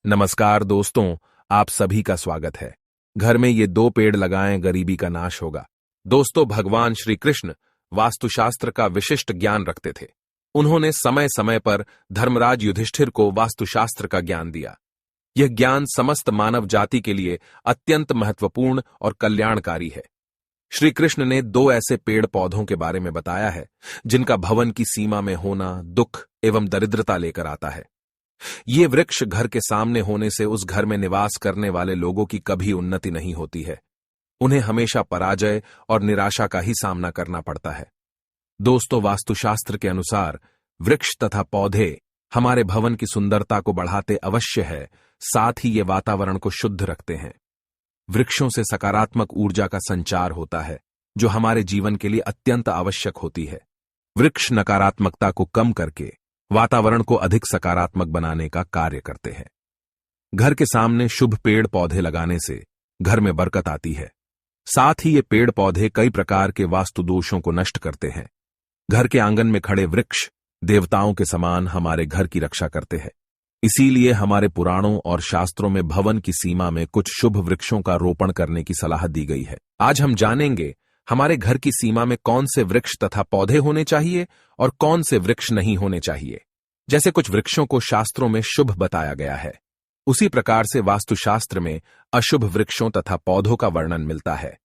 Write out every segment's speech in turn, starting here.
नमस्कार दोस्तों, आप सभी का स्वागत है। घर में ये 2 पेड़ लगाएं, गरीबी का नाश होगा। दोस्तों, भगवान श्री कृष्ण वास्तुशास्त्र का विशिष्ट ज्ञान रखते थे। उन्होंने समय समय पर धर्मराज युधिष्ठिर को वास्तुशास्त्र का ज्ञान दिया। यह ज्ञान समस्त मानव जाति के लिए अत्यंत महत्वपूर्ण और कल्याणकारी है। श्री कृष्ण ने 2 ऐसे पेड़ पौधों के बारे में बताया है जिनका भवन की सीमा में होना दुख एवं दरिद्रता लेकर आता है। ये वृक्ष घर के सामने होने से उस घर में निवास करने वाले लोगों की कभी उन्नति नहीं होती है। उन्हें हमेशा पराजय और निराशा का ही सामना करना पड़ता है। दोस्तों, वास्तुशास्त्र के अनुसार वृक्ष तथा पौधे हमारे भवन की सुंदरता को बढ़ाते अवश्य है, साथ ही ये वातावरण को शुद्ध रखते हैं। वृक्षों से सकारात्मक ऊर्जा का संचार होता है, जो हमारे जीवन के लिए अत्यंत आवश्यक होती है। वृक्ष नकारात्मकता को कम करके वातावरण को अधिक सकारात्मक बनाने का कार्य करते हैं। घर के सामने शुभ पेड़ पौधे लगाने से घर में बरकत आती है। साथ ही ये पेड़ पौधे कई प्रकार के वास्तु दोषों को नष्ट करते हैं। घर के आंगन में खड़े वृक्ष देवताओं के समान हमारे घर की रक्षा करते हैं। इसीलिए हमारे पुराणों और शास्त्रों में भवन की सीमा में कुछ शुभ वृक्षों का रोपण करने की सलाह दी गई है। आज हम जानेंगे हमारे घर की सीमा में कौन से वृक्ष तथा पौधे होने चाहिए और कौन से वृक्ष नहीं होने चाहिए। जैसे कुछ वृक्षों को शास्त्रों में शुभ बताया गया है, उसी प्रकार से वास्तुशास्त्र में अशुभ वृक्षों तथा पौधों का वर्णन मिलता है।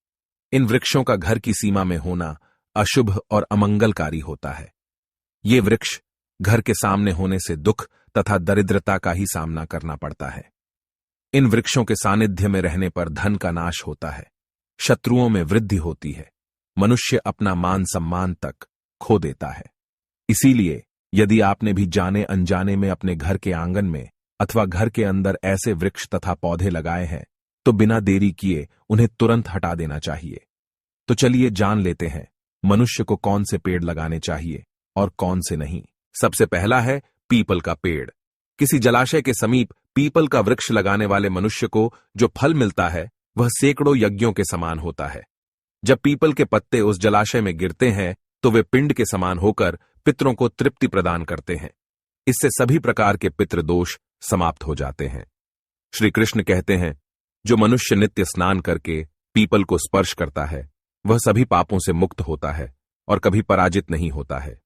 इन वृक्षों का घर की सीमा में होना अशुभ और अमंगलकारी होता है। ये वृक्ष घर के सामने होने से दुख तथा दरिद्रता का ही सामना करना पड़ता है। इन वृक्षों के सानिध्य में रहने पर धन का नाश होता है, शत्रुओं में वृद्धि होती है, मनुष्य अपना मान सम्मान तक खो देता है। इसीलिए यदि आपने भी जाने अनजाने में अपने घर के आंगन में अथवा घर के अंदर ऐसे वृक्ष तथा पौधे लगाए हैं, तो बिना देरी किए उन्हें तुरंत हटा देना चाहिए। तो चलिए जान लेते हैं मनुष्य को कौन से पेड़ लगाने चाहिए और कौन से नहीं। सबसे पहला है पीपल का पेड़। किसी जलाशय के समीप पीपल का वृक्ष लगाने वाले मनुष्य को जो फल मिलता है वह सैकड़ों यज्ञों के समान होता है। जब पीपल के पत्ते उस जलाशय में गिरते हैं तो वे पिंड के समान होकर पितरों को तृप्ति प्रदान करते हैं। इससे सभी प्रकार के पितृ दोष समाप्त हो जाते हैं। श्री कृष्ण कहते हैं, जो मनुष्य नित्य स्नान करके पीपल को स्पर्श करता है वह सभी पापों से मुक्त होता है और कभी पराजित नहीं होता है।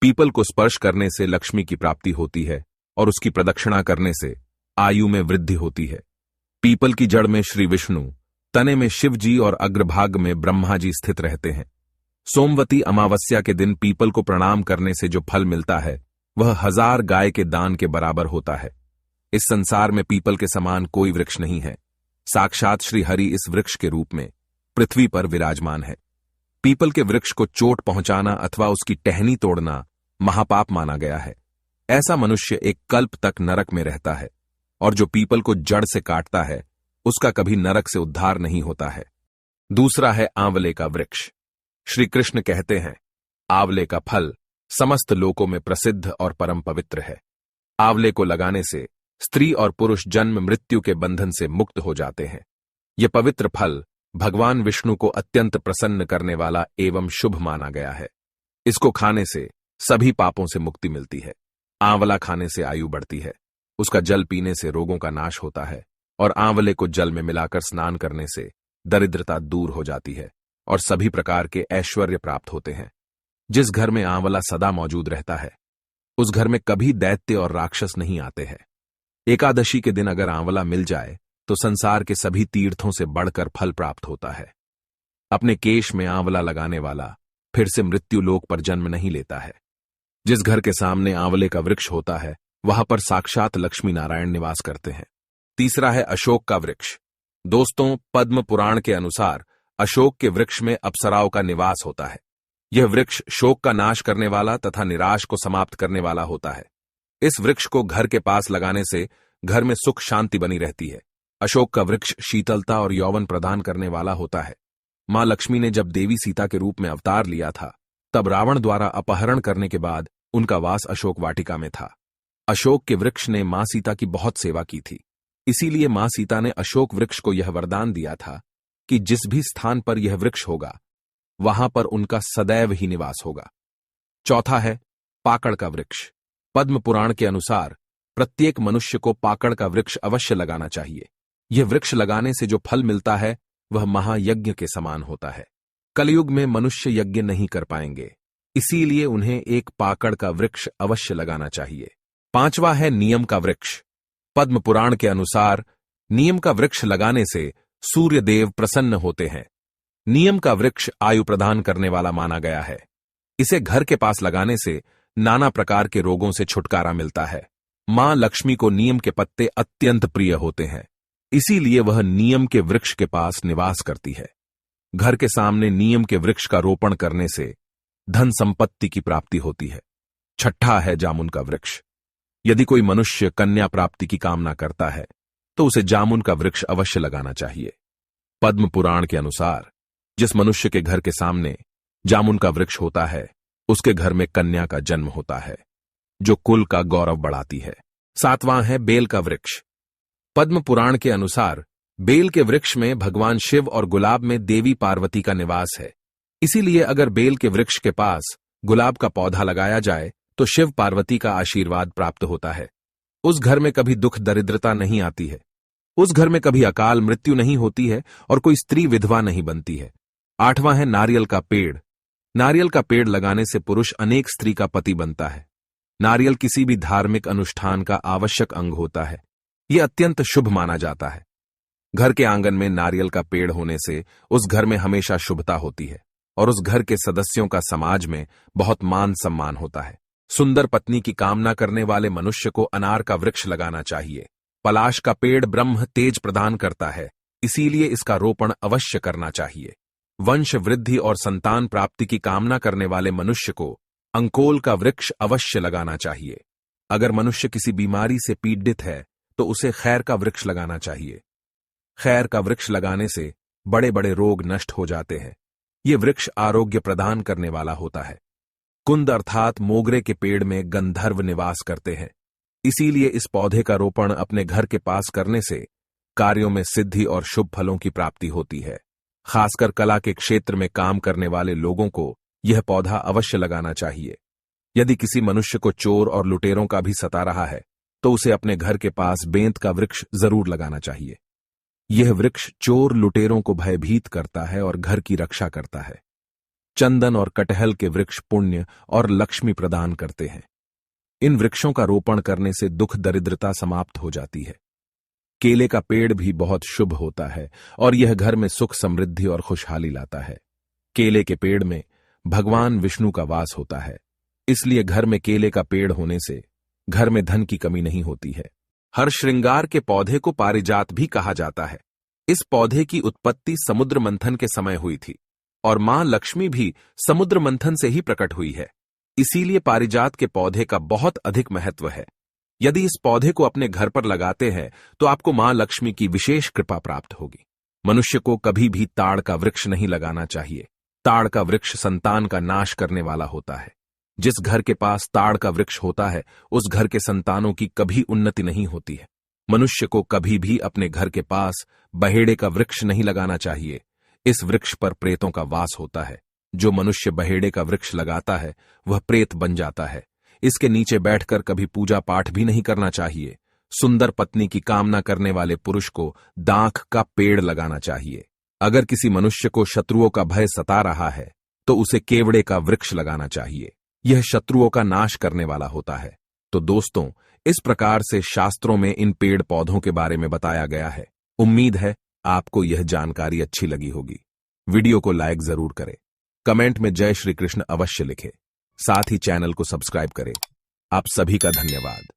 पीपल को स्पर्श करने से लक्ष्मी की प्राप्ति होती है और उसकी प्रदक्षिणा करने से आयु में वृद्धि होती है। पीपल की जड़ में श्री विष्णु, तने में शिव जी और अग्रभाग में ब्रह्मा जी स्थित रहते हैं। सोमवती अमावस्या के दिन पीपल को प्रणाम करने से जो फल मिलता है वह 1000 गाय के दान के बराबर होता है। इस संसार में पीपल के समान कोई वृक्ष नहीं है। साक्षात श्री हरि इस वृक्ष के रूप में पृथ्वी पर विराजमान है। पीपल के वृक्ष को चोट पहुंचाना अथवा उसकी टहनी तोड़ना महापाप माना गया है। ऐसा मनुष्य एक कल्प तक नरक में रहता है और जो पीपल को जड़ से काटता है उसका कभी नरक से उद्धार नहीं होता है। दूसरा है आंवले का वृक्ष। श्री कृष्ण कहते हैं, आंवले का फल समस्त लोकों में प्रसिद्ध और परम पवित्र है। आंवले को लगाने से स्त्री और पुरुष जन्म मृत्यु के बंधन से मुक्त हो जाते हैं। यह पवित्र फल भगवान विष्णु को अत्यंत प्रसन्न करने वाला एवं शुभ माना गया है। इसको खाने से सभी पापों से मुक्ति मिलती है। आंवला खाने से आयु बढ़ती है, उसका जल पीने से रोगों का नाश होता है और आंवले को जल में मिलाकर स्नान करने से दरिद्रता दूर हो जाती है और सभी प्रकार के ऐश्वर्य प्राप्त होते हैं। जिस घर में आंवला सदा मौजूद रहता है उस घर में कभी दैत्य और राक्षस नहीं आते हैं। एकादशी के दिन अगर आंवला मिल जाए तो संसार के सभी तीर्थों से बढ़कर फल प्राप्त होता है। अपने केश में आंवला लगाने वाला फिर से मृत्यु लोक पर जन्म नहीं लेता है। जिस घर के सामने आंवले का वृक्ष होता है वहां पर साक्षात लक्ष्मी नारायण निवास करते हैं। तीसरा है अशोक का वृक्ष। दोस्तों, पद्म पुराण के अनुसार अशोक के वृक्ष में अप्सराओं का निवास होता है। यह वृक्ष शोक का नाश करने वाला तथा निराश को समाप्त करने वाला होता है। इस वृक्ष को घर के पास लगाने से घर में सुख शांति बनी रहती है। अशोक का वृक्ष शीतलता और यौवन प्रदान करने वाला होता है। मां लक्ष्मी ने जब देवी सीता के रूप में अवतार लिया था तब रावण द्वारा अपहरण करने के बाद उनका वास अशोक वाटिका में था। अशोक के वृक्ष ने मां सीता की बहुत सेवा की थी। इसीलिए मां सीता ने अशोक वृक्ष को यह वरदान दिया था कि जिस भी स्थान पर यह वृक्ष होगा वहां पर उनका सदैव ही निवास होगा। चौथा है पाकड़ का वृक्ष। पद्म पुराण के अनुसार प्रत्येक मनुष्य को पाकड़ का वृक्ष अवश्य लगाना चाहिए। यह वृक्ष लगाने से जो फल मिलता है वह महायज्ञ के समान होता है। कलयुग में मनुष्य यज्ञ नहीं कर पाएंगे, इसीलिए उन्हें एक पाकड़ का वृक्ष अवश्य लगाना चाहिए। 5वां है नियम का वृक्ष। पद्म पुराण के अनुसार नियम का वृक्ष लगाने से सूर्य देव प्रसन्न होते हैं। नियम का वृक्ष आयु प्रदान करने वाला माना गया है। इसे घर के पास लगाने से नाना प्रकार के रोगों से छुटकारा मिलता है। मां लक्ष्मी को नीम के पत्ते अत्यंत प्रिय होते हैं, इसीलिए वह नीम के वृक्ष के पास निवास करती है। घर के सामने नीम के वृक्ष का रोपण करने से धन संपत्ति की प्राप्ति होती है। 6वां है जामुन का वृक्ष। यदि कोई मनुष्य कन्या प्राप्ति की कामना करता है तो उसे जामुन का वृक्ष अवश्य लगाना चाहिए। पद्म पुराण के अनुसार जिस मनुष्य के घर के सामने जामुन का वृक्ष होता है उसके घर में कन्या का जन्म होता है, जो कुल का गौरव बढ़ाती है। 7वां है बेल का वृक्ष। पद्म पुराण के अनुसार बेल के वृक्ष में भगवान शिव और गुलाब में देवी पार्वती का निवास है। इसीलिए अगर बेल के वृक्ष के पास गुलाब का पौधा लगाया जाए तो शिव पार्वती का आशीर्वाद प्राप्त होता है। उस घर में कभी दुख दरिद्रता नहीं आती है, उस घर में कभी अकाल मृत्यु नहीं होती है और कोई स्त्री विधवा नहीं बनती है। 8वां है नारियल का पेड़। नारियल का पेड़ लगाने से पुरुष अनेक स्त्री का पति बनता है। नारियल किसी भी धार्मिक अनुष्ठान का आवश्यक अंग होता है। यह अत्यंत शुभ माना जाता है। घर के आंगन में नारियल का पेड़ होने से उस घर में हमेशा शुभता होती है और उस घर के सदस्यों का समाज में बहुत मान सम्मान होता है। सुंदर पत्नी की कामना करने वाले मनुष्य को अनार का वृक्ष लगाना चाहिए। पलाश का पेड़ ब्रह्म तेज प्रदान करता है, इसीलिए इसका रोपण अवश्य करना चाहिए। वंश वृद्धि और संतान प्राप्ति की कामना करने वाले मनुष्य को अंकोल का वृक्ष अवश्य लगाना चाहिए। अगर मनुष्य किसी बीमारी से पीड़ित है तो उसे खैर का वृक्ष लगाना चाहिए। खैर का वृक्ष लगाने से बड़े बड़े रोग नष्ट हो जाते हैं। ये वृक्ष आरोग्य प्रदान करने वाला होता है। कुंद अर्थात मोगरे के पेड़ में गंधर्व निवास करते हैं, इसीलिए इस पौधे का रोपण अपने घर के पास करने से कार्यों में सिद्धि और शुभ फलों की प्राप्ति होती है। खासकर कला के क्षेत्र में काम करने वाले लोगों को यह पौधा अवश्य लगाना चाहिए। यदि किसी मनुष्य को चोर और लुटेरों का भी सता रहा है तो उसे अपने घर के पास बेंत का वृक्ष जरूर लगाना चाहिए। यह वृक्ष चोर लुटेरों को भयभीत करता है और घर की रक्षा करता है। चंदन और कटहल के वृक्ष पुण्य और लक्ष्मी प्रदान करते हैं। इन वृक्षों का रोपण करने से दुख दरिद्रता समाप्त हो जाती है। केले का पेड़ भी बहुत शुभ होता है और यह घर में सुख समृद्धि और खुशहाली लाता है। केले के पेड़ में भगवान विष्णु का वास होता है, इसलिए घर में केले का पेड़ होने से घर में धन की कमी नहीं होती है। हर श्रृंगार के पौधे को पारिजात भी कहा जाता है। इस पौधे की उत्पत्ति समुद्र मंथन के समय हुई थी और मां लक्ष्मी भी समुद्र मंथन से ही प्रकट हुई है। इसीलिए पारिजात के पौधे का बहुत अधिक महत्व है। यदि इस पौधे को अपने घर पर लगाते हैं तो आपको मां लक्ष्मी की विशेष कृपा प्राप्त होगी। मनुष्य को कभी भी ताड़ का वृक्ष नहीं लगाना चाहिए। ताड़ का वृक्ष संतान का नाश करने वाला होता है। जिस घर के पास ताड़ का वृक्ष होता है उस घर के संतानों की कभी उन्नति नहीं होती है। मनुष्य को कभी भी अपने घर के पास बहेड़े का वृक्ष नहीं लगाना चाहिए। इस वृक्ष पर प्रेतों का वास होता है। जो मनुष्य बहेड़े का वृक्ष लगाता है वह प्रेत बन जाता है। इसके नीचे बैठकर कभी पूजा पाठ भी नहीं करना चाहिए। सुंदर पत्नी की कामना करने वाले पुरुष को दाख का पेड़ लगाना चाहिए। अगर किसी मनुष्य को शत्रुओं का भय सता रहा है तो उसे केवड़े का वृक्ष लगाना चाहिए। यह शत्रुओं का नाश करने वाला होता है। तो दोस्तों, इस प्रकार से शास्त्रों में इन पेड़ पौधों के बारे में बताया गया है। उम्मीद है आपको यह जानकारी अच्छी लगी होगी। वीडियो को लाइक जरूर करें, कमेंट में जय श्री कृष्ण अवश्य लिखें, साथ ही चैनल को सब्सक्राइब करें। आप सभी का धन्यवाद।